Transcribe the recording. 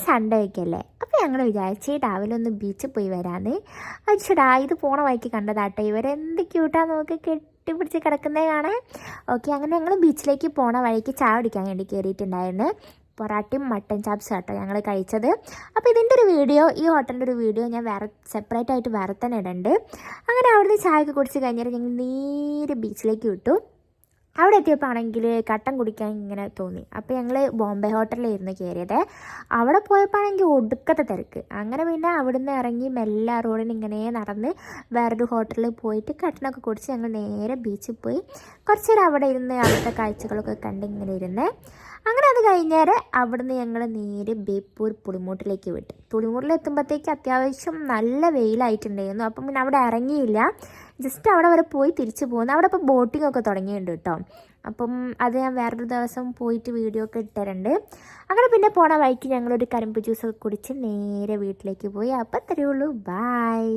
Sunday ഒക്കെ അല്ലേ, അപ്പോൾ ഞങ്ങൾ വിചാരിച്ച് രാവിലെ ഒന്ന് ബീച്ചിൽ പോയി വരാമെന്ന്. അച്ഛടാ ഇത് പോണ വഴിക്ക് കണ്ടതാട്ടെ, ഇവരെന്ത് ക്യൂട്ടാന്ന് നോക്കി കെട്ടിപ്പിടിച്ച് കിടക്കുന്നേ കാണാൻ. ഓക്കെ, അങ്ങനെ ഞങ്ങൾ ബീച്ചിലേക്ക് പോണ വഴിക്ക് ചായ കുടിക്കാൻ വേണ്ടി കയറിയിട്ടുണ്ടായിരുന്നു. പൊറാട്ടയും മട്ടൻ ചാപ്സും കേട്ടോ ഞങ്ങൾ കഴിച്ചത്. അപ്പോൾ ഇതിൻ്റെ ഒരു വീഡിയോ, ഈ ഹോട്ടലിൻ്റെ ഒരു വീഡിയോ ഞാൻ വേറെ സെപ്പറേറ്റ് ആയിട്ട് വേറെ തന്നെ ഇടുന്നുണ്ട്. അങ്ങനെ അവിടുന്ന് ചായയൊക്കെ കുടിച്ച് കഴിഞ്ഞാൽ ഞങ്ങൾ നേരെ ബീച്ചിലേക്ക് വിട്ടു. അവിടെ എത്തിയപ്പോൾ ആണെങ്കിൽ കട്ടൻ കുടിക്കാൻ ഇങ്ങനെ തോന്നി. അപ്പോൾ ഞങ്ങൾ ബോംബെ ഹോട്ടലിലായിരുന്നു കയറിയത്. അവിടെ പോയപ്പോൾ ആണെങ്കിൽ ഒടുക്കത്തെ തിരക്ക്. അങ്ങനെ പിന്നെ അവിടുന്ന് ഇറങ്ങി മെല്ലെ റോഡിന് ഇങ്ങനെ നടന്ന് വേറൊരു ഹോട്ടലിൽ പോയിട്ട് കട്ടനൊക്കെ കുടിച്ച് ഞങ്ങൾ നേരെ ബീച്ചിൽ പോയി കുറച്ച് നേരം അവിടെ ഇരുന്ന് അവിടുത്തെ കാഴ്ചകളൊക്കെ കണ്ട് ഇങ്ങനെ ഇരുന്ന്. അങ്ങനെ അത് കഴിഞ്ഞേരെ അവിടുന്ന് ഞങ്ങൾ നേരെ ബേപ്പൂർ പുളിമൂട്ടിലേക്ക് വിട്ടു. പുളിമൂട്ടിലെത്തുമ്പോഴത്തേക്ക് അത്യാവശ്യം നല്ല വെയിലായിട്ടുണ്ടായിരുന്നു. അപ്പം പിന്നെ അവിടെ ഇറങ്ങിയില്ല, ജസ്റ്റ് അവിടെ വരെ പോയി തിരിച്ചു പോകുന്നു. അവിടെ ഇപ്പോൾ ബോട്ടിംഗ് ഒക്കെ തുടങ്ങിയിട്ടുണ്ട് കേട്ടോ. അപ്പം അത് ഞാൻ വേറൊരു ദിവസം പോയിട്ട് വീഡിയോ ഒക്കെ ഇട്ടിട്ടുണ്ട്. അങ്ങനെ പിന്നെ പോണ വഴിക്ക് ഞങ്ങളൊരു കരിമ്പ് ജ്യൂസൊക്കെ കുടിച്ച് നേരെ വീട്ടിലേക്ക് പോയി. അപ്പം അത്രയേ ഉള്ളൂ, ബായ്.